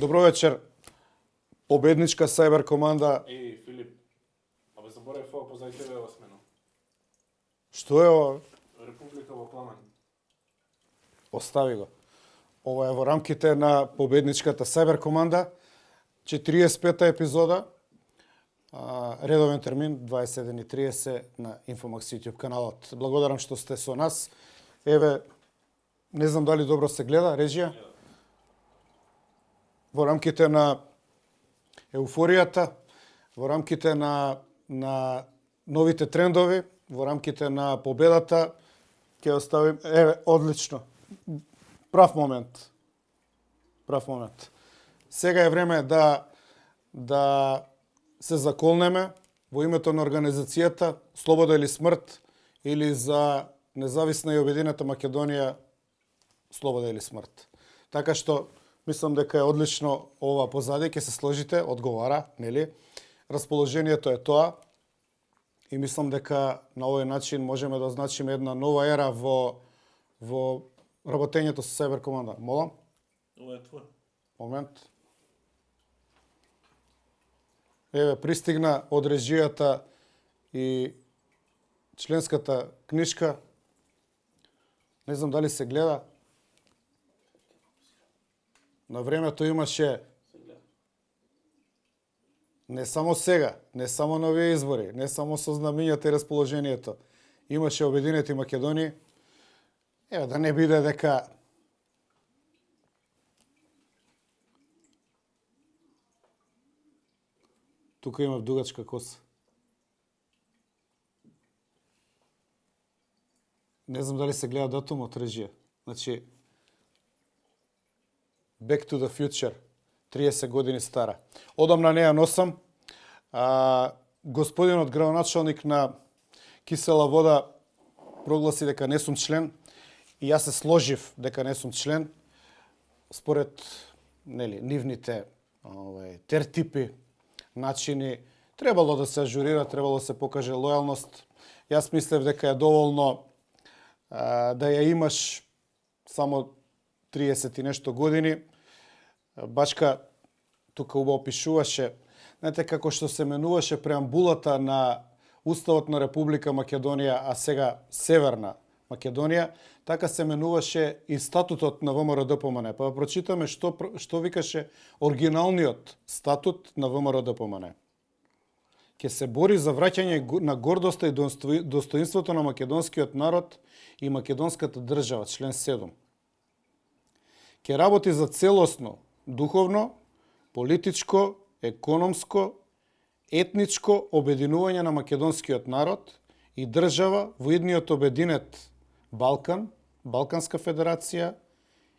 Добро вечер, победничка Сајбер команда. Еј, Филип, абе заборав ова позај тебе осмено. Што е ова? Република во пламен. Остави го. Ова е во рамките на победничката Сајбер команда, 45-та епизода, редовен термин, 21:30 на Infomax YouTube каналот. Благодарам што сте со нас. Еве, не знам дали добро се гледа, режија? Во рамките на еуфоријата, во рамките на новите трендови, во рамките на победата, ќе оставим, еве, одлично. Прав момент. Сега е време да се заколнеме во името на организацијата Слобода или смрт, или за независна и обединета Македонија Слобода или смрт. Така што мислам дека е одлично ова позади, ќе се сложите, одговара, нели? Расположението е тоа и мислам дека на овој начин можеме да означиме една нова ера во работењето со Сајбер команда. Молам? Ова е твој. Момент. Еве, пристигна од режијата и членската книшка. Не знам дали се гледа. На времето имаше не само сега, не само на овие избори, не само со знамињата и расположението. Имаше Обединети Македонија. Еве, да не биде дека тука има дугачка коса. Не знам дали се гледа датумот режија. Значи, Back to the Future, 30 години стара. Одамна не ја носам. Господинот градоначалник на Кисела вода прогласи дека не сум член и јас се сложив дека не сум член според нивните тертипи, начини. Требало да се ажурира, требало да се покаже лојалност. Јас мислев дека е доволно да ја имаш само 30 и нешто години. Бачка тука убаво пишуваше, знаете како што се менуваше преамбулата на Уставот на Република Македонија, а сега Северна Македонија, така се менуваше и статутот на ВМРО-ДПМН. Па прочитаме што викаше оригиналниот статут на ВМРО-ДПМН. Ке се бори за враќање на гордоста и достоинството на македонскиот народ и македонската држава, член 7. Ке работи за целосно духовно, политичко, економско, етничко обединување на македонскиот народ и држава во идниот обединет Балкан, Балканска федерација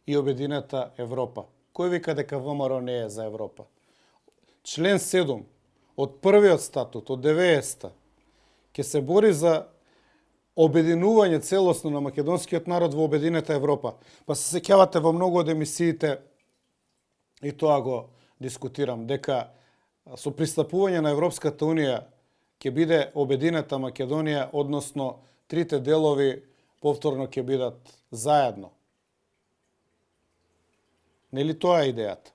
и обединета Европа. Кој вика дека ВМРО не е за Европа? Член 7 од првиот статут од 90-та ќе се бори за обединување целосно на македонскиот народ во обединета Европа. Па се сеќавате во многу од емисиите и тоа го дискутирам, дека со пристапување на Европската Унија ќе биде обединета Македонија, односно трите делови повторно ќе бидат заедно. Нели тоа е идејата?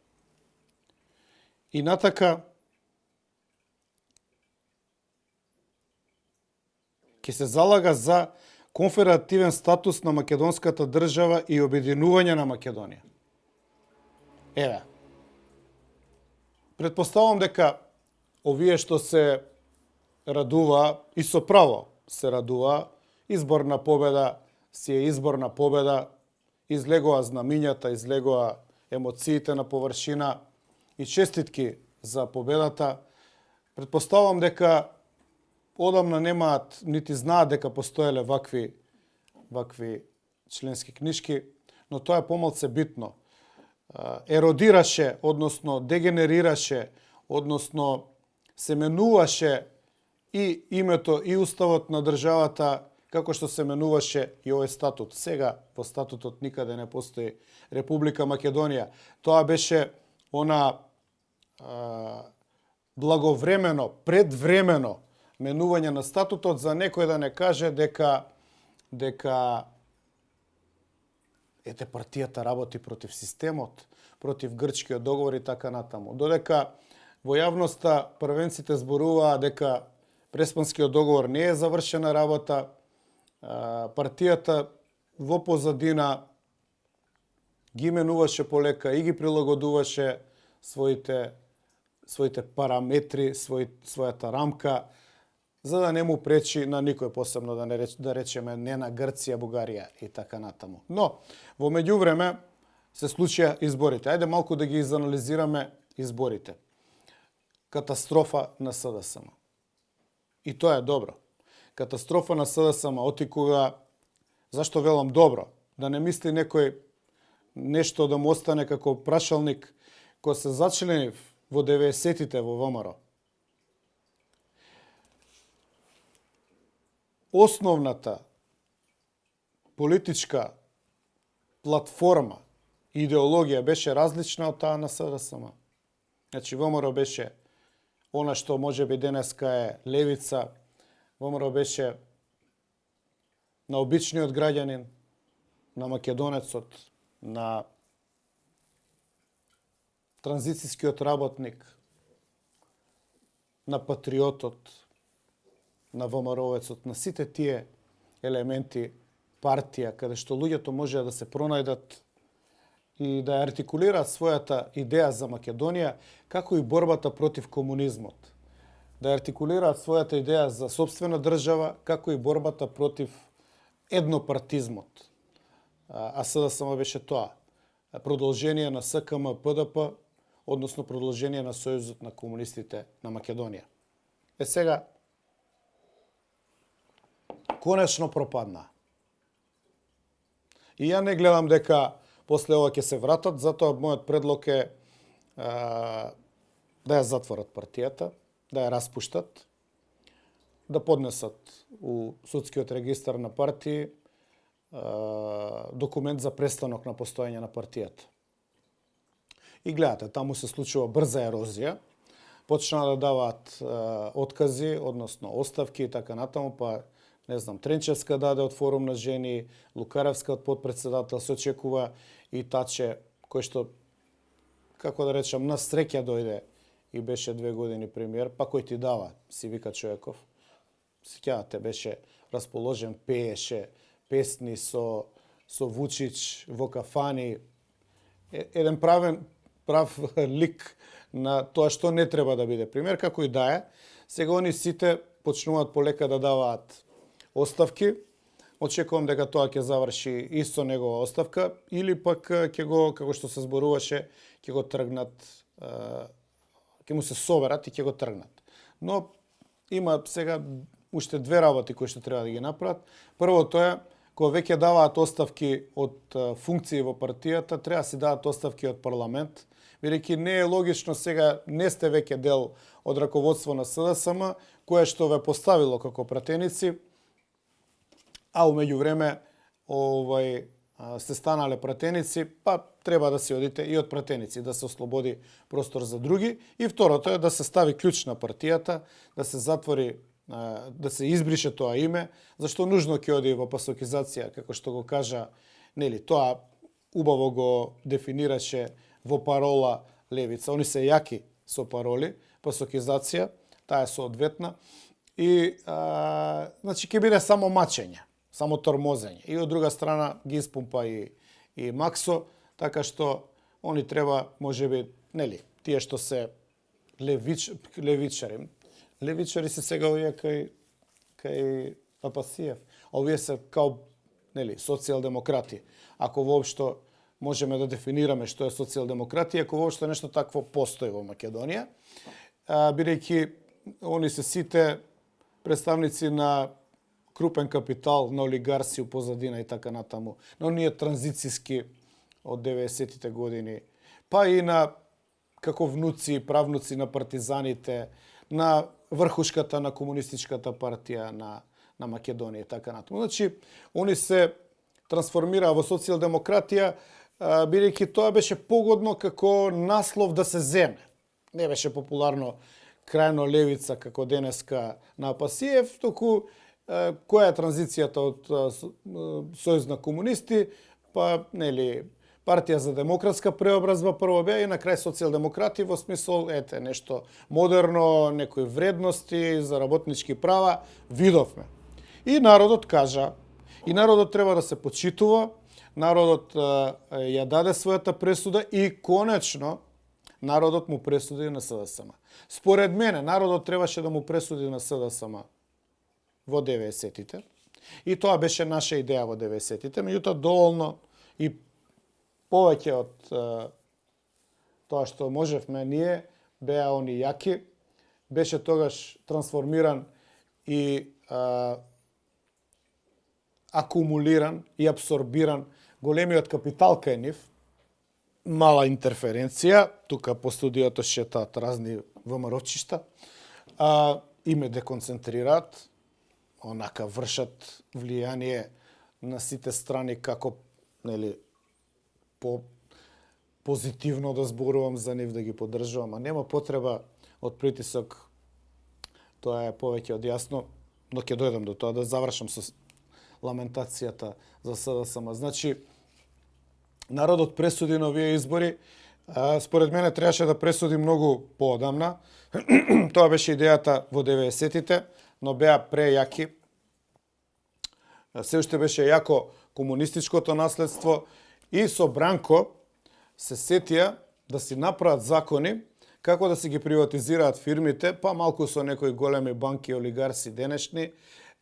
И натака ќе се залага за конфедеративен статус на македонската држава и обединување на Македонија. Еве. Предпоставам дека овие што се радува и со право се радува, изборна победа си е изборна победа, излегоа знамињата, излегоа емоциите на површина и честитки за победата. Предпоставам дека одамна немаат, нити знаат дека постоеле вакви членски книшки, но тоа е помалце битно. Еродираше, односно дегенерираше, односно се менуваше и името и уставот на државата, како што се менуваше и овој статут. Сега во статутот никаде не постои Република Македонија. Тоа беше она благовремено, предвремено менување на статутот за некој да не каже дека ете партијата работи против системот, против грчкиот договор и така натаму. Додека во јавноста првенците зборуваа дека Преспанскиот договор не е завршена работа, партијата во позадина ги менуваше полека и ги прилагодуваше своите параметри, својата рамка, за да не му пречи на никој, посебно да речеме не на Грција, Бугарија и така натаму. Но, во меѓувреме се случија изборите. Ајде малку да ги изанализираме изборите. Катастрофа на СДСМ. И тоа е добро. Катастрофа на СДСМ, оти кога, зашто велам добро, да не мисли некој нешто да му остане како прашалник, кој се зачленив во 90-тите во ВМРО. Основната политичка платформа и идеологија беше различна од таа на СДСМ. Значи, ВМРО беше она што може би денеска е левица, ВМРО беше на обичниот граѓанин, на македонецот, на транзицијскиот работник, на патриотот, на ВМРО-вецот, на сите тие елементи партија, каде што луѓето можеа да се пронајдат и да артикулираат својата идеја за Македонија, како и борбата против комунизмот. Да артикулираат својата идеја за сопствена држава, како и борбата против еднопартизмот. А СДСМ беше тоа. Продолжение на СКМ ПДП, односно продолжение на Сојузот на комунистите на Македонија. Сега, конечно пропадна. И ја не гледам дека после ова ќе се вратат, затоа мојот предлог е да ја затворат партијата, да ја распуштат, да поднесат у судскиот регистар на партии документ за престанок на постоење на партијата. И гледате, таму се случува брза ерозија, почна да даваат откази, односно оставки и така натаму, па не знам, Тренчевска даде од Форум на жени, Лукаревска од подпредседател, се очекува и Таче, кој што, како да речам, на среќа дојде и беше 2 години премиер, па кој ти дава, си вика човеков. Сеќавате, беше расположен, пееше песни со Вучич во кафани. Еден прав лик на тоа што не треба да биде премиер, како и да е. Сега они сите почнуваат полека да даваат оставки. Очекувам дека тоа ќе заврши и со негова оставка, или пак ќе го, како што се зборуваше, ќе го тргнат, ќе му се соберат и ќе го тргнат. Но има сега уште 2 работи кои што треба да ги направат. Првото е, кога веќе даваат оставки од функции во партијата, треба да се даваат оставки од парламент, бидејќи не е логично сега, не сте веќе дел од раководство на СДСМ, кое што ве поставило како пратеници, а умеѓу време сте станале пратеници, па треба да се одите и од пратеници, да се ослободи простор за други. И второто е да се стави клjuč на партијата, да се затвори, да се избрише тоа име, зашто нужно ќе оди во пасокизација, како што го кажа, нели, тоа убаво го дефинираше во парола левица. Они се јаки со пароли, пасокизација, таа е соодветна. И, значи, ќе биде само мачење, само тормозење. И од друга страна ги испумпа и Максо, така што они треба, можеби, нели, тие што се левичари. Левичари се сега овие кај Апасиев. Овие се као, нели, социјалдемократи. Ако воопшто можеме да дефинираме што е социјалдемократија, ако воопшто нешто такво постои во Македонија, бидејќи они се сите представници на крупен капитал, на олигарси у позадина и така натаму, на оние транзицијски од 90-тите години, па и на како внуци и правнуци на партизаните, на врхушката на комунистичката партија на Македонија и така натаму. Значи, они се трансформираа во социјалдемократија, бидејќи тоа беше погодно како наслов да се земе. Не беше популарно крајно левица како денеска на Апасиев, току која е транзицијата од Сојуз на комунисти, па нели партија за демократска преобразба прво беа и на крај социјалдемократи во смисол ете нешто модерно, некои вредности за работнички права видовме. И народот кажа, и народот треба да се почитува, народот ја даде својата пресуда и конечно народот му пресуди на СДСМ. Според мене, народот требаше да му пресуди на СДСМ во 90-тите. И тоа беше наша идеја во 90-тите, меѓутоа доволно и повеќе од тоа што можевме ние, беа они јаки, беше тогаш трансформиран и акумулиран и абсорбиран големиот капитал кај нив, мала интерференција, тука по студиото шетаат разни ВМРО-чишта, и ме деконцентрираат, онака вршат влијание на сите страни како нели по позитивно да зборувам за нив, да ги поддржувам, а нема потреба од притисок. Тоа е повеќе од јасно, но ќе дојдам до тоа, да завршам со ламентацијата за СДСМ. Значи, народот пресуди на овие избори. Според мене требаше да пресуди многу поодамна. Тоа беше идејата во 90-тите, но беа прејаки. Се уште беше јако комунистичкото наследство и со Бранко се сетија да си направат закони како да си ги приватизираат фирмите, па малку со некои големи банки, олигарси денешни,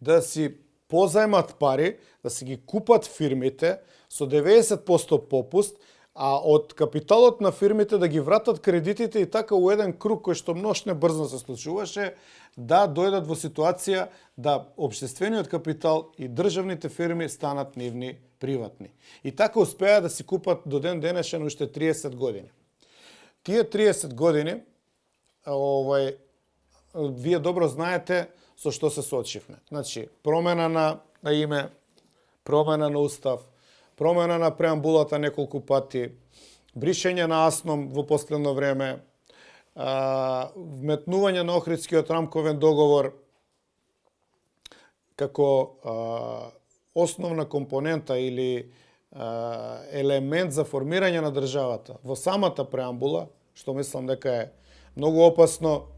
да си позајмат пари, да си ги купат фирмите со 90% попуст, а од капиталот на фирмите да ги вратат кредитите и така у еден круг кој што многу небрзо се случуваше, да дојдат во ситуација да општествениот капитал и државните фирми станат нивни приватни. И така успеа да си купат до ден денешен уште 30 години. Тие 30 години, вие добро знаете со што се соочивме. Значи, промена на име, промена на устав, промена на преамбулата неколку пати, бришење на АСНОМ во последно време, вметнување на Охридскиот рамковен договор како основна компонента или елемент за формирање на државата во самата преамбула, што мислам дека е многу опасно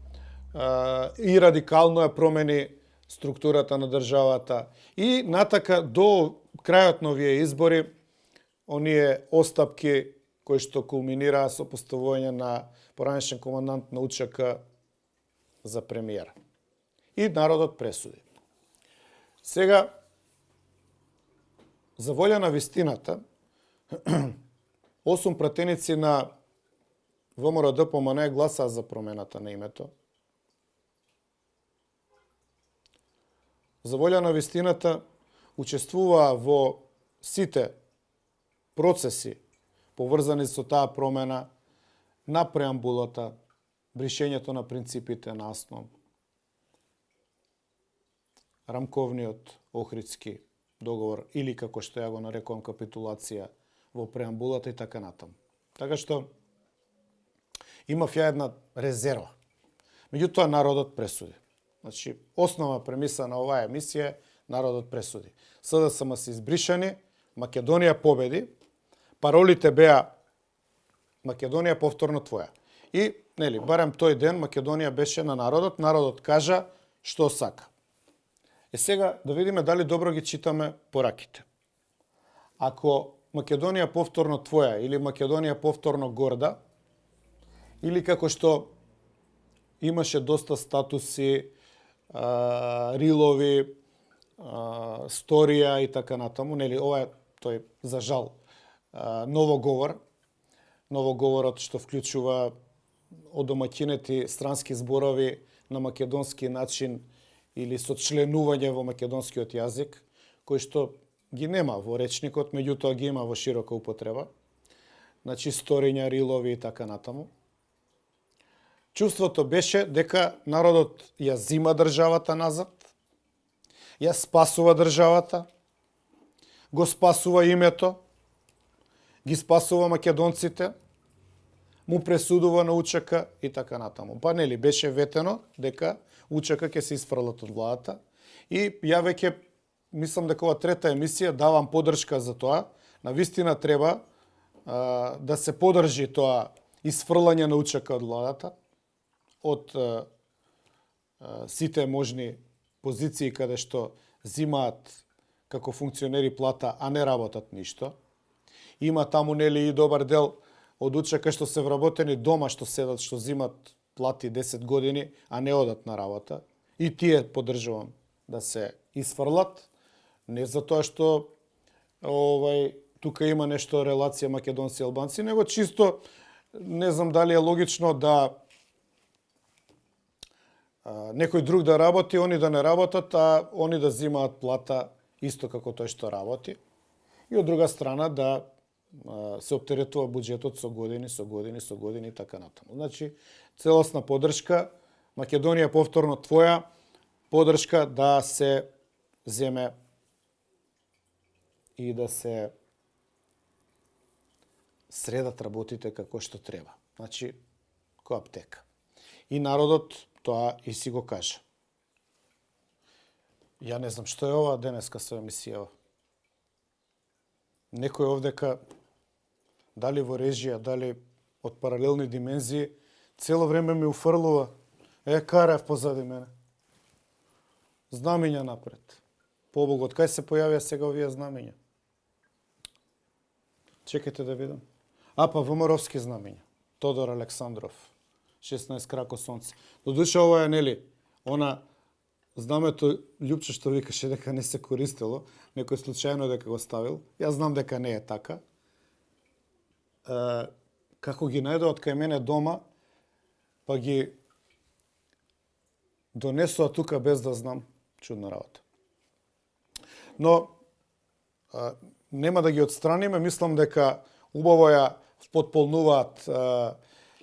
и радикално ја промени структурата на државата. И натака до крајот на овие избори, оние остапки кои што кулминираа со поставување на поранешен командант на УЧК за премиер. И народот пресуди. Сега, за волја на вистината, 8 пратеници на ВМРО-ДПМН гласаа за промената на името. За волја на вистината, учествуваа во сите процеси поврзани со таа промена на преамбулата, бришењето на принципите на АСНОМ, рамковниот Охридски договор или како што ја го нарекувам капитулација во преамбулата и така натаму. Така што имав ја една резерва. Меѓутоа народот пресуди. Значи, основна премиса на оваа емисија е народот пресуди. СДСМ се избришани, Македонија победи, паролите беа Македонија повторно твоја. И, нели, барем тој ден Македонија беше на народот, народот кажа што сака. Сега да видиме дали добро ги читаме пораките. Ако Македонија повторно твоја или Македонија повторно горда, или како што имаше доста статуси, рилови, сторија и така натаму, нели ова е тој за жал новоговорот што вклучува одомаќинети странски зборови на македонски начин или со членување во македонскиот јазик, кој што ги нема во речникот, меѓутоа ги има во широка употреба. Значи, сториња, рилови и така натаму. чувството беше дека народот ја зима државата назад, ја спасува државата, го спасува името, ги спасува македонците, му пресудува на УЧК и така натаму. Па нели беше ветено дека УЧК ќе се исфрлат од владата и ја веќе мислам дека ова трета емисија давам поддршка за тоа. Навистина треба да се поддржи тоа исфрлање на УЧК од владата, од сите можни позиции каде што зимаат како функционери плата, а не работат ништо. Има таму нели и добар дел од УЧК што се вработени дома, што седат, што зимат плати 10 години, а не одат на работа. И тие поддржувам да се исфрлат, не затоа што тука има нешто релација македонци и албанци, него чисто не знам дали е логично да некој друг да работи, они да не работат, а они да зимаат плата исто како тој што работи. И од друга страна да се оптеретува буџетот со години и така натаму. Значи, целосна поддршка, Македонија повторно твоја поддршка да се земе и да се средат работите како што треба. Значи, која аптека. И народот тоа и си го кажа. Ја не знам што е ова денеска со емисија. Некој овдека, дали во режија, дали од паралелни димензии, цело време ми уфрлува. Карев позади мене. Знамиња напред. Побогот, кај се појавија сега овие знамиња? Чекайте да видам. Па ВМРО-вски знамиња. Тодор Александров. 16 крако сонце. Додуше ова е, нели, она знамето Љупче што викаше дека не се користело, некој случајно дека го ставил. Јас знам дека не е така. Како ги најдоат кај мене дома, па ги донесува тука без да знам, чудна работа. Но нема да ги отстраниме, мислам дека убаво ја потполнуваат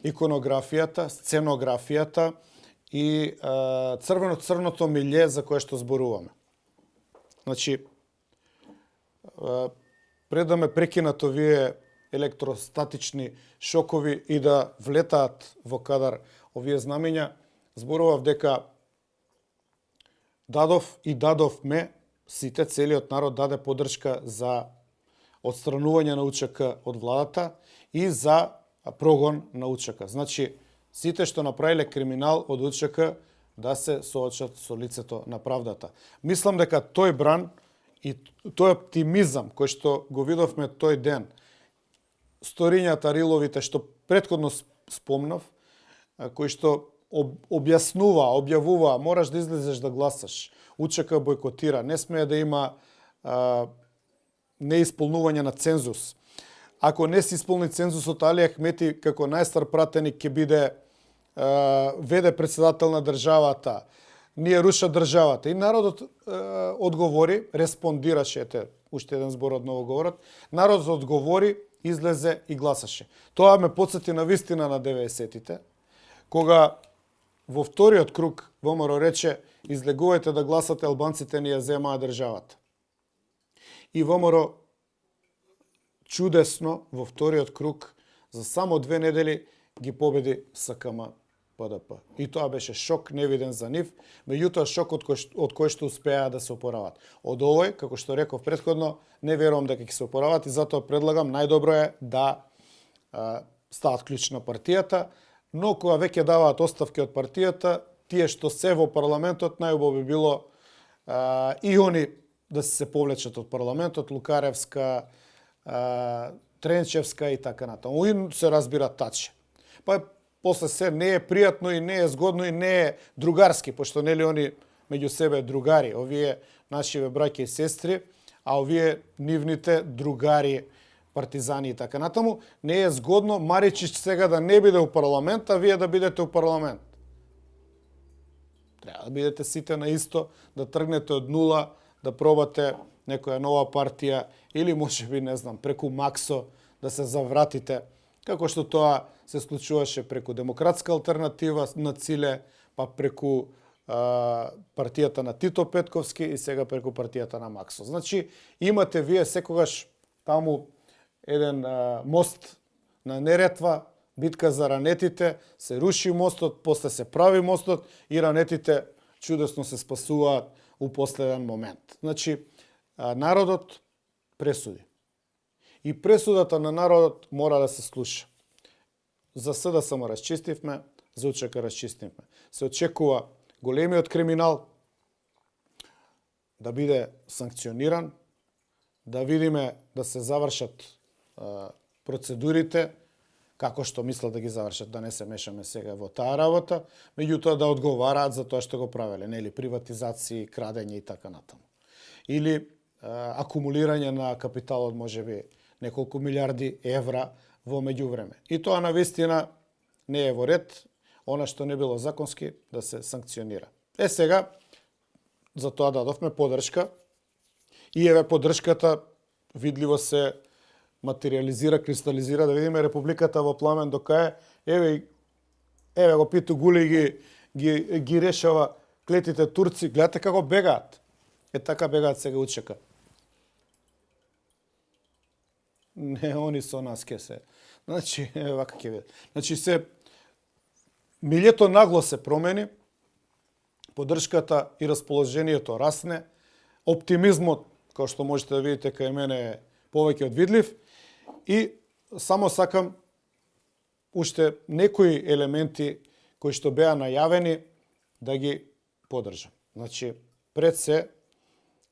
иконографијата, сценографијата и црвено-црното милје за кое што зборуваме. Значи, пред да ме прекинат овие електростатични шокови и да влетаат во кадар овие знамиња, зборував дека дадовме сите, целиот народ даде поддршка за отстранување на УЧК од владата и за прогон на УЧК. Значи, сите што направиле криминал од УЧК да се соочат со лицето на правдата. Мислам дека тој бран и тој оптимизам кој што го видовме тој ден, сторињата, риловите што претходно спомнав, кои што објавува, мораш да излезеш да гласаш. УЧК бойкотира, не смее да има неисполнување на цензус. Ако не се исполни цензусот, Али Ахмети како најстар пратеник ќе биде веде председател на државата, ние руша државата. И народот одговори, респондираше, уште еден збор од новоговорот, народот одговори, излезе и гласаше. Тоа ме потсети на вистина на 90-тите, кога во вториот круг ВМРО рече излегувајте да гласате, албанците ни ја земаа државата. И ВМРО чудесно во вториот круг за само 2 недели ги победи СКМ ПДП. И тоа беше шок невиден за нив, меѓутоа шок од кој што успеа да се опорават. Од овој, како што реков претходно, не верувам дека ќе се опорават и затоа предлагам најдобро е да стават клjuč на партијата, но кога веќе даваат оставки од партијата, тие што се во парламентот, најубаво би било и они да се повлечат од парламентот, Лукаревска, Тренчевска и така натаму. И се разбира таче. Па после се не е пријатно и не е згодно и не е другарски, пошто нели они меѓу себе другари, овие нашиве браќа и сестри, а овие нивните другари, партизани и така натаму, не е згодно Маричич сега да не биде у парламент, а вие да бидете у парламент. Треба да бидете сите на исто, да тргнете од нула, да пробате некоја нова партија или можеби, не знам, преку Максо да се завратите како што тоа се случуваше преку Демократска алтернатива на Циле, па преку партијата на Тито Петковски и сега преку партијата на Максо. Значи, имате вие секогаш таму еден мост на Неретва, битка за ранетите, се руши мостот, после се прави мостот и ранетите чудесно се спасуваат у последен момент. Значи, народот пресуди. И пресудата на народот мора да се слуша. За СДСМ само расчистивме, за УЧК расчистивме. Се очекува големиот криминал да биде санкциониран, да видиме да се завршат процедурите, како што мислат да ги завршат, да не се мешаме сега во таа работа, меѓутоа да одговараат за тоа што го правеле, нели, приватизации, крадење и така натаму. Или акумулирање на капиталот, можеби неколку милиарди евра во меѓувреме. И тоа навистина не е во ред, она што не било законски да се санкционира. Сега, за тоа дадовме поддршка и еве поддршката видливо се материализира, кристализира, да видиме Републиката во пламен до кај еве го Питу Гули ги решава клетите турци, гледате како бегаат. Така бегаат сега УЧК. Не, они со нас ке се. Значи, вака ќе биде. Значи се милјето нагло се промени, поддршката и расположението расне, оптимизмот, кој што можете да видите кај мене, е повеќе од видлив и само сакам уште некои елементи кои што беа најавени да ги поддржам. Значи, пред се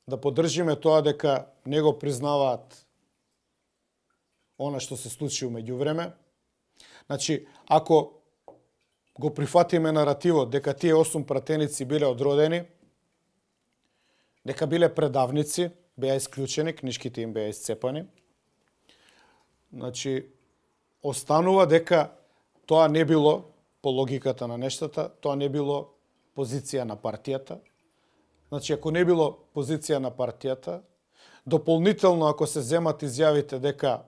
да поддржиме тоа дека не го признаваат она што се случи меѓувреме. Значи, ако го прифатиме наративот дека тие 8 пратеници биле одродени, дека биле предавници, беа исклучени, книшките им беа исцепани. Значи, останува дека тоа не било, по логиката на нештата, тоа не било позиција на партијата. Значи, ако не било позиција на партијата, дополнително ако се земат изјавите дека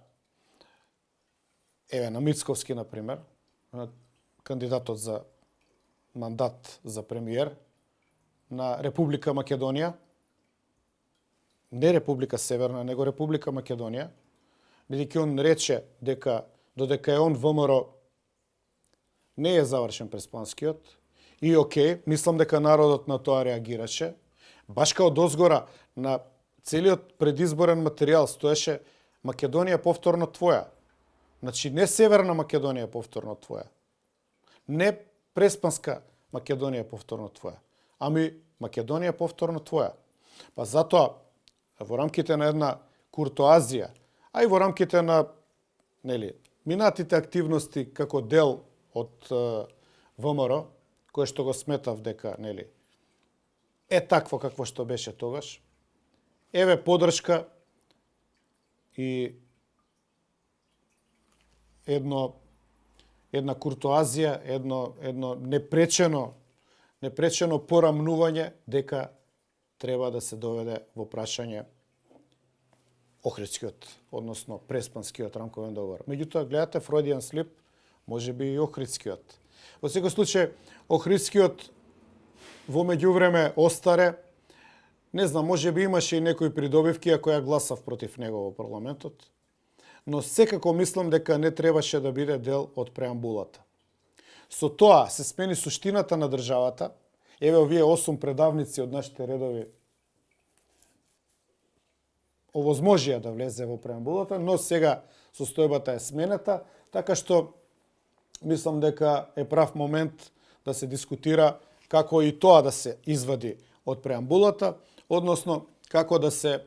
еве на Мицковски, например, кандидатот за мандат за премиер на Република Македонија, не Република Северна, него Република Македонија, бидејќи он рече дека додека е он ВМРО не е завршен преспанскиот и окей, мислам дека народот на тоа реагираше, баш као дозгора на целиот предизборен материјал стоеше Македонија повторно твоја. Значи не Северна Македонија повторно твоја. Не преспанска Македонија повторно твоја, ами Македонија повторно твоја. Па затоа во рамките на една куртоазија, а и во рамките на минатите активности како дел од ВМРО, кое што го сметав дека е такво какво што беше тогаш, еве поддршка и една куртоазија, едно непречено порамнување дека треба да се доведе во прашање Охридскиот, односно Преспанскиот рамковен договор. Меѓутоа, гледате Freudian slip, може би и Охридскиот. Во секој случај, Охридскиот во меѓувреме остаре, не знам, може би имаше и некои придобивки, ако ја гласав против него во парламентот, но секако мислам дека не требаше да биде дел од преамбулата. Со тоа се смени суштината на државата. Еве овие 8 предавници од нашите редови овозможија да влезе во преамбулата, но сега состојбата е сменета, така што мислам дека е прав момент да се дискутира како и тоа да се извади од преамбулата, односно како да се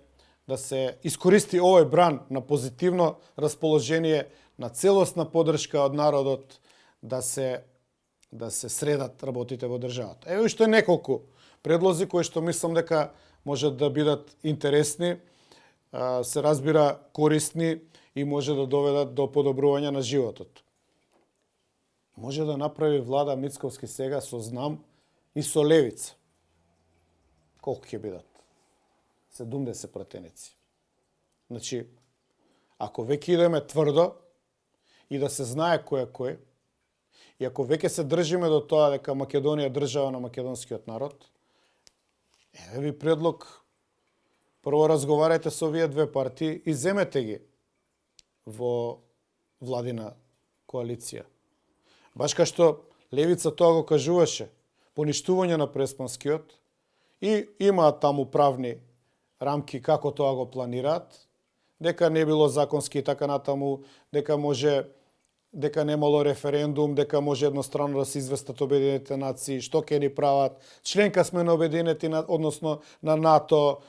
искористи овој бран на позитивно расположение, на целосна поддршка од народот, да се средат работите во државата. Еве уште неколку предлози кои што мислам дека можат да бидат интересни, се разбира корисни и може да доведат до подобрување на животот. Може да направи влада Мицковски сега со знам и со левица. Колку ќе бидат? 70 пратеници. Значи, ако веќе идеме тврдо и да се знае кој е кој. И ако веќе се држиме до тоа дека Македонија е држава на македонскиот народ, еве ви предлог, прво разговарајте со овие две партии и земете ги во владина коалиција. Баш кај што Левица тоа го кажуваше, поништување на Преспанскиот, и имаат таму правни рамки како тоа го планираат, дека не било законски и така натаму, дека немало референдум, дека може едностранно да се известат Обединетите нации, што ќе ни прават, членка сме на Обединети, односно на НАТО,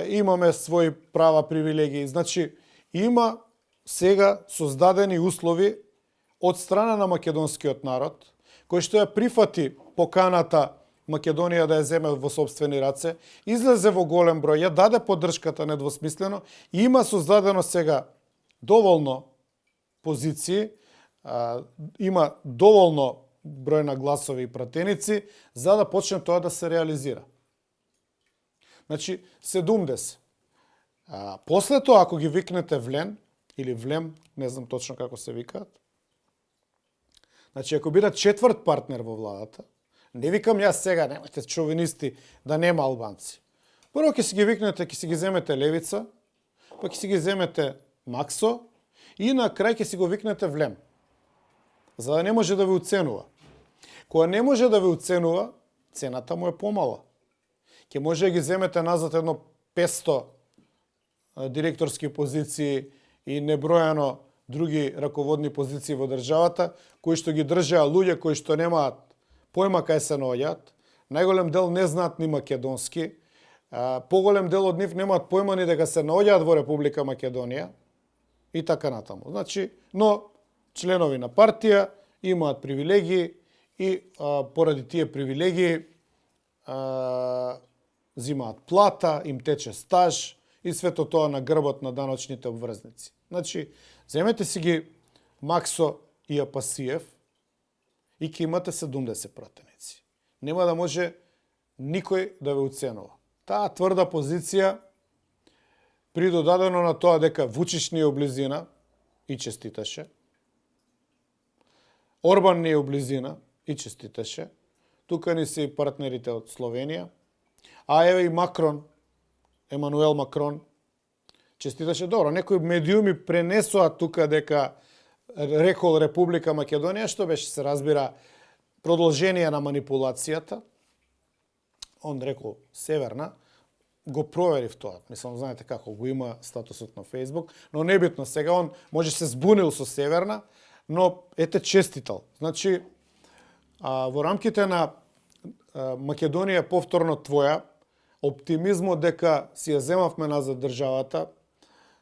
имаме своји права, привилегии. Значи, има сега создадени услови од страна на македонскиот народ, кој што ја прифати поканата Македонија да ја земе во собствени раце, излезе во голем број, ја даде поддршката недвосмислено и има создадено сега доволно позиции, има доволно број на гласови и пратеници за да почне тоа да се реализира. Значи, 70. После тоа, ако ги викнете Влен, или Влем, не знам точно како се викаат, значи, ако бидат четврт партнер во владата, не викам јас сега, немајте човинисти, да нема албанци. Прво ќе си ги викнете, ќе си ги земете Левица, па ќе си ги земете Максо и на крај ќе си го викнете Влем. За да не може да ви уценува. Кога не може да ви уценува, цената му е помала. Ќе може да ги земете назад едно 500 директорски позиции и небројано други раководни позиции во државата, кои што ги држаа луѓе кои што немаат појма кај се наоѓаат, најголем дел не знаат ни македонски, поголем дел од нив немаат појма ни дека се наоѓаат во Република Македонија и така натаму. Значи, но членови на партија имаат привилегии и поради тие привилегии зимаат плата, им тече стаж и свето тоа на грбот на даночните обврзници. Значи, земете си ги Максо и Апасиев и ќе имате 70 пратеници. Нема да може никој да ве уценува. Таа тврда позиција, придодадено на тоа дека Вучич ни е облизина и честиташе, Орбан ни е облизина и честиташе, тука ни се и партнерите од Словенија, а еве и Макрон, Емануел Макрон, честиташе. Добро, некои медиуми пренесоа тука дека рекол Република Македонија, што беше, се разбира, продолжение на манипулацијата. Он рекол Северна, го проверив тоа. Мислам, знаете како, го има статусот на Фейсбук, но небитно сега, он може се збунил со Северна, но ете честитал. Значи, во рамките на Македонија повторно твоја, оптимизмот дека си ја земавме назад државата,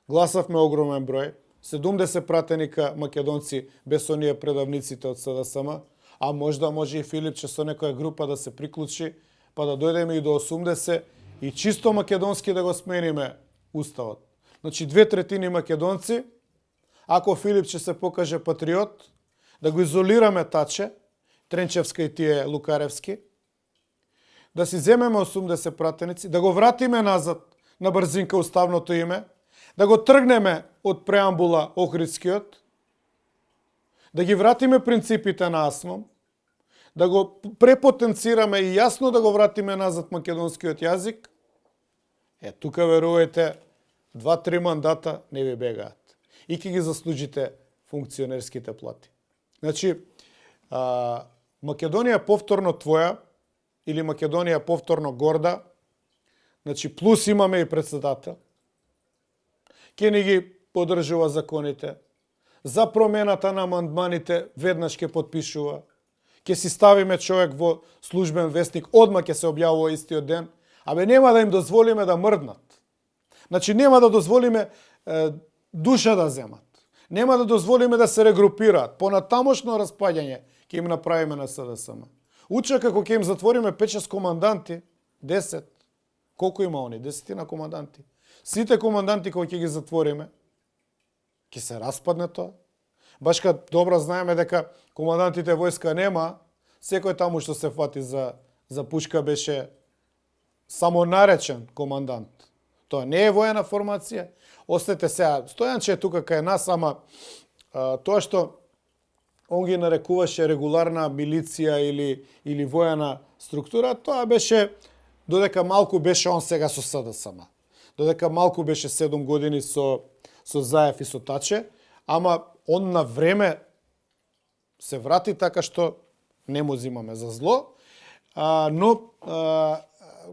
гласавме огромен број, 70 пратеника македонци без оние предавниците од СДСМ, а можда може и Филипче со некоја група да се приклучи, па да дојдеме и до 80 и чисто македонски да го смениме уставот. Значи 2/3 македонци, ако Филипче се покаже патриот, да го изолираме Таче, Тренчевска и тие Лукаревски, да си земеме 80 пратеници, да го вратиме назад на брзинка уставното име, да го тргнеме од преамбула Охридскиот, да ги вратиме принципите на АСМОМ, да го препотенцираме и јасно да го вратиме назад македонскиот јазик, тука верувајте, 2-3 мандата не ви бегаат. И ќе ги заслужите функционерските плати. Значи, Македонија повторно твоја, или Македонија повторно горда, значи плюс имаме и председател, ќе ни ги подржува законите, за промената на амандманите веднаш ќе подпишува, ќе си ставиме човек во службен вестник, одма ќе се објавува истиот ден, абе нема да им дозволиме да мрднат. Значи нема да дозволиме душа да земат. Нема да дозволиме да се регрупираат. Понатамошно распаѓање ќе им направиме на СДСМ. Уча како ќе им затвориме 5-6 команданти, 10, колку има они? 10 на команданти. Сите команданти кои ќе ги затвориме, ќе се распадне тоа. Баш кога добро знаеме дека командантите војска нема, секој таму што се фати за пушка беше само наречен командант. Тоа не е воена формација. Остете сега, Стојанче е тука кај нас, ама тоа што он ги нарекуваше регуларна милиција или војна структура, тоа беше додека малку беше он сега со СДСМ. Додека малку беше 7 години со Заев и со Таче, ама он на време се врати така што не му зимаме за зло, но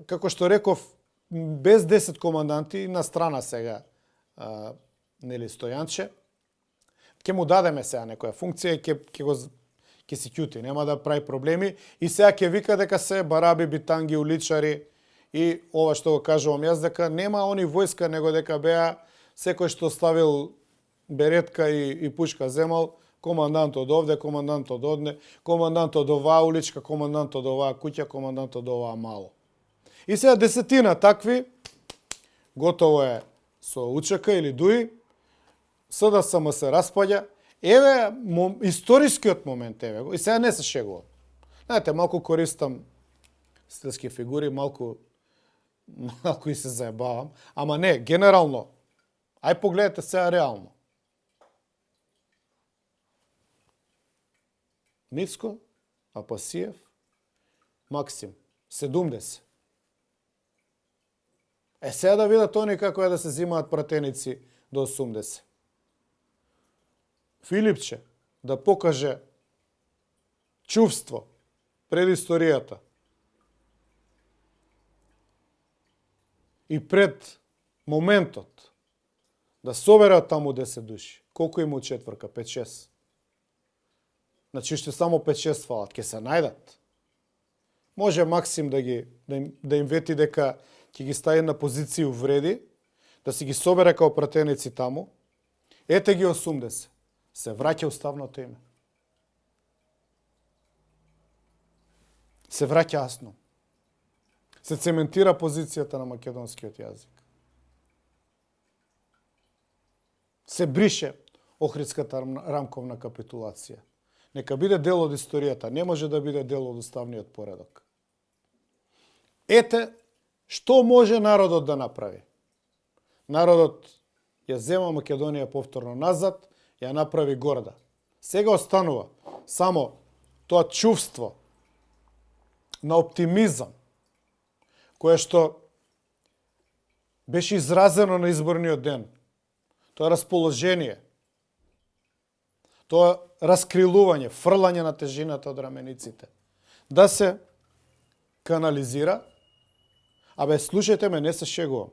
како што реков, без 10 команданти на страна сега нели Стојанче, ќе му дадеме сега некоја функција и ќе си ќути, нема да прави проблеми и сега ќе вика дека се бараби, битанги, уличари и ова што го кажувам јас, дека нема они војска, него дека беа секој што ставил беретка и пушка земал, командант од овде, командант од одне, командант од оваа уличка, командант од оваа куќа, командант од оваа мало. И сега 10 такви, готово е со УЧК или ДУИ, СДСМ се распаѓа, еве историскиот момент, еве го, и сега не се шегувам. Знаете, малку користам стилски фигури, малку и се заебавам, ама не, генерално, ај погледате сега реално. Мицко, Апасиев, Максим, 70. Сега да видат они како е да се зимаат пратеници до 80. Филипче да покаже чувство пред историјата и пред моментот да соберат таму 10 души. Колку има четврка? 5-6. Значи ще само 5-6 фалат. Ке се најдат. Може Максим да им вети дека ќе ги стави на позиција вреди, да си ги собере као пратеници таму. Ете ги 80. Се враќа уставното име. Се враќа јасно. Се цементира позицијата на македонскиот јазик. Се брише Охридската рамковна капитулација. Нека биде дел од историјата, не може да биде дел од уставниот поредок. Ете што може народот да направи. Народот ја зема Македонија повторно назад, ја направи горда. Сега останува само тоа чувство на оптимизам, кое што беше изразено на изборниот ден. Тоа расположение, тоа раскрилување, фрлање на тежината од рамениците, да се канализира. Абе, слушајте ме, не се шегувам.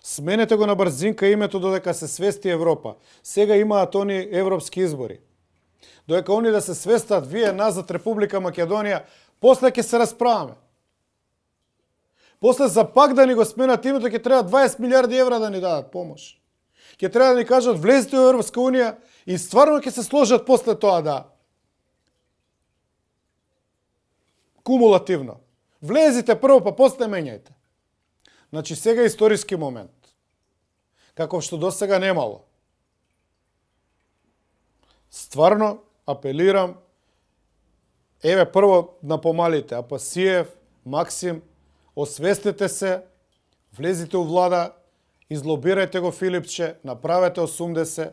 Сменете го на брзинка името додека се свести Европа. Сега имаат они европски избори. Додека они да се свестат вие назад Република Македонија, после ќе се расправаме. После за пак да ни го сменат името, ќе треба 20 милиарди евра да ни дадат помош. Ќе треба да ни кажат влезете во Европска унија и стварно ќе се сложат после тоа да. Кумулативно. Влезите прво, па после менјајте. Значи сега е историски момент. Каков што досега немало. Стварно апелирам, еве прво на помалите, Апасиев, Максим, освестете се, влезите у влада, излобирајте го Филипче, направете 80,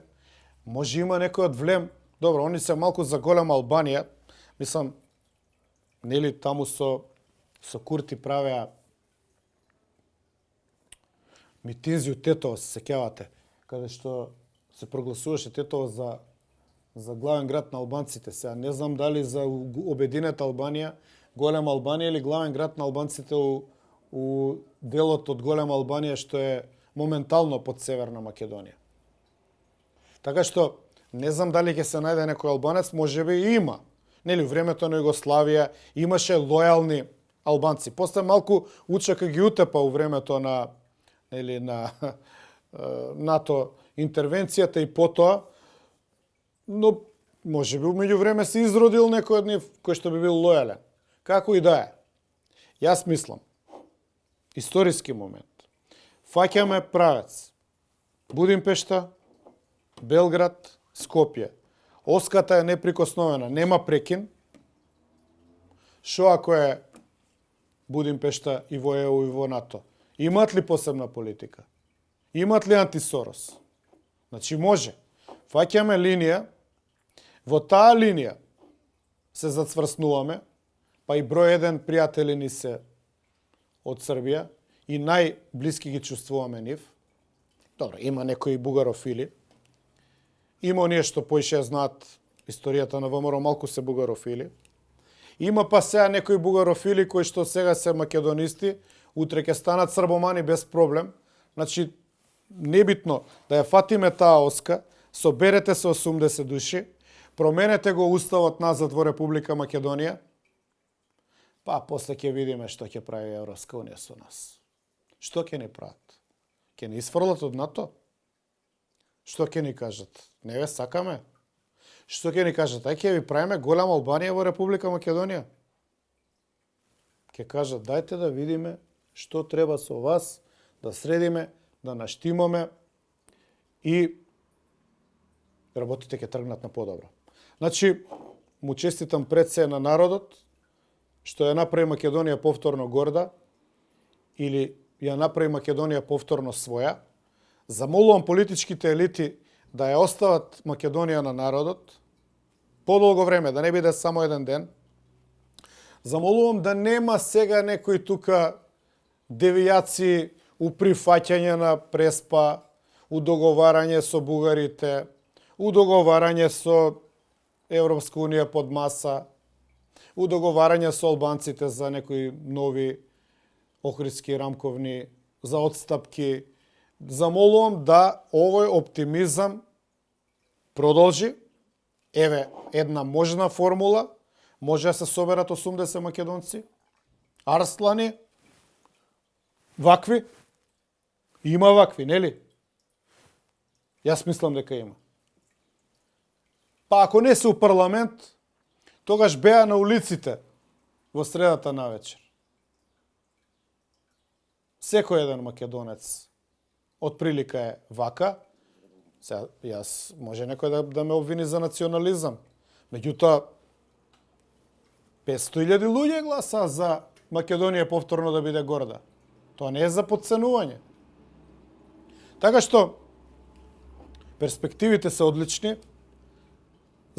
може има некој од влем. Добро, они се малку за голема Албанија, мислам, нели таму со Курти правеа митинзи у Тетово, се сеќавате, каде што се прогласуваше Тетово за главен град на албанците. Сега не знам дали за обединета Албанија, голема Албанија или главен град на албанците у делот од голема Албанија што е моментално под Северна Македонија. Така што не знам дали ќе се најде некој албанец, можеби и има. Нели времето на Југославија имаше лојални албанци. После малку УЧК ги утепа у времето на НАТО интервенцијата и потоа, но можеби меѓу време се изродил некој од нив кој што би бил лојален. Како и да е. Јас мислам, историски момент. Фаќаме правец. Будимпешта, Белград, Скопје. Оската е неприкосновена, нема прекин. Шо ако е Будимпешта и во ЕУ и во НАТО? Имат ли посебна политика? Имат ли антисорос? Значи може. фаќаме линија, во таа линија се зацврснуваме, па и број еден пријатели ни се од Србија и најблиски ги чувствуваме нив. Добро, има некои бугарофили. Има оние што поише знаат историјата на ВМРО, малку се бугарофили. Има па сега некои бугарофили кои што сега се македонисти, утре ќе станат србомани без проблем. Значи, небитно да ја фатиме таа оска, соберете се 80 души, променете го уставот назад во Република Македонија, па после ќе видиме што ќе прави Европска унија со нас. Што ќе ни прават? Ќе ни изфрлат од НАТО? Што ќе ни кажат? Не ве сакаме? Што ќе ни кажат? Ај ќе ви правиме голема Албанија во Република Македонија? Ќе кажат, дајте да видиме што треба со вас, да средиме, да наштимаме и работите ќе тргнат на подобро. Значи, му честитам пред се на народот, што ја направи Македонија повторно горда, или ја направи Македонија повторно своја. Замолувам политичките елити да ја остават Македонија на народот, подолго време, да не биде само еден ден. Замолувам да нема сега некои тука девијаци у прифаќање на Преспа, у договарање со бугарите, у договарање со Европска унија под маса, у договарање со албанците за некои нови охридски рамковни, за отстапки. Замолувам да овој оптимизам продолжи. Еве, една можна формула, може да се соберат 80 македонци, арслани, вакви, има вакви, нели? Јас мислам дека има. Па ако не се у парламент, тогаш беа на улиците во средата на вечер. Секој еден македонец од прилика е вака. Сега, јас, може некој да ме обвини за национализам. Меѓутоа, 500.000 луѓе гласа за Македонија повторно да биде горда. Тоа не е за подценување. Така што, перспективите се одлични.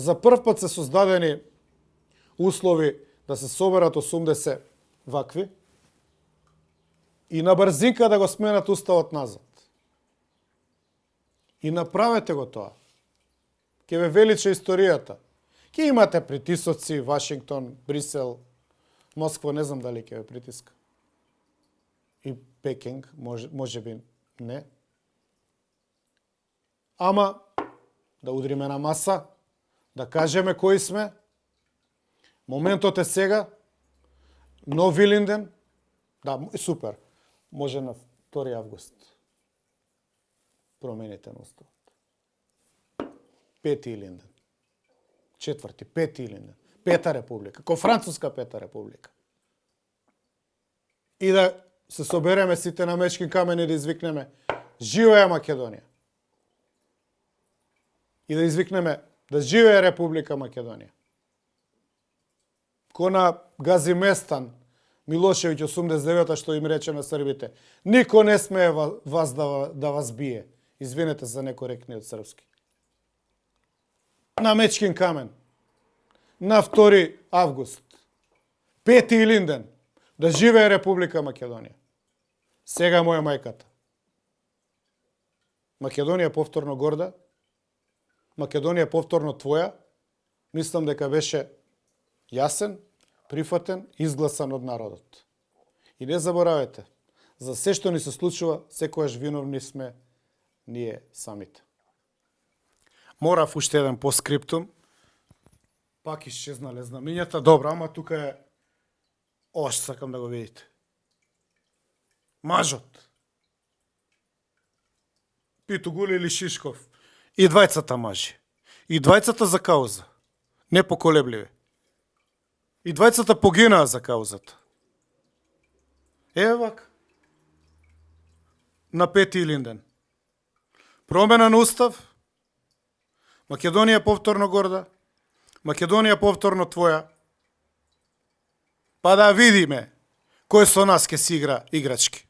За прв пат се создадени услови да се соберат 80 вакви и на брзинка да го сменат уставот назад. И направете го тоа. Ке ве велича историјата. Ке имате притисоци, Вашингтон, Брисел, Москва, не знам дали ке ве притиска. И Пекинг, може би не. Ама, да удриме на маса, да кажеме кои сме. Моментот е сега. Нов Вилинден. Да, супер. Може на 2 август. Промените на уставот. 5 Илинден. 4, 5 Илинден. Пета република. Ко Француска Пета република. И да се собереме сите на мечки камени да извикнеме живеја Македонија. И да извикнеме да живее Република Македонија. Ко на Гази Местан, Милошевиќ 89-та што им рече на србите, нико не смее вас да вас бие. Извинете за некоректниот српски. На Мечкин камен. На 2 август. 5 Илинден. Да живее Република Македонија. Сега моја мајката. Македонија повторно горда. Македонија повторно твоја. Мислам дека беше јасен, прифатен, изгласан од народот. И не заборавете, за се што ни се случува, секојаш виновни сме ние самите. Морав уште еден поскриптум. Пак исчезнале знамињата. Добро, ама тука е... Ошто сакам да го видите. Мажот. Питугули или Шишков. И двајцата мажи. И двајцата за кауза. Непоколебливи. И двајцата погинаа за каузата. Еве вака. На 5 Илинден. Промена на устав. Македонија повторно горда. Македонија повторно твоја. Па да видиме кој со нас ќе си игра играчки.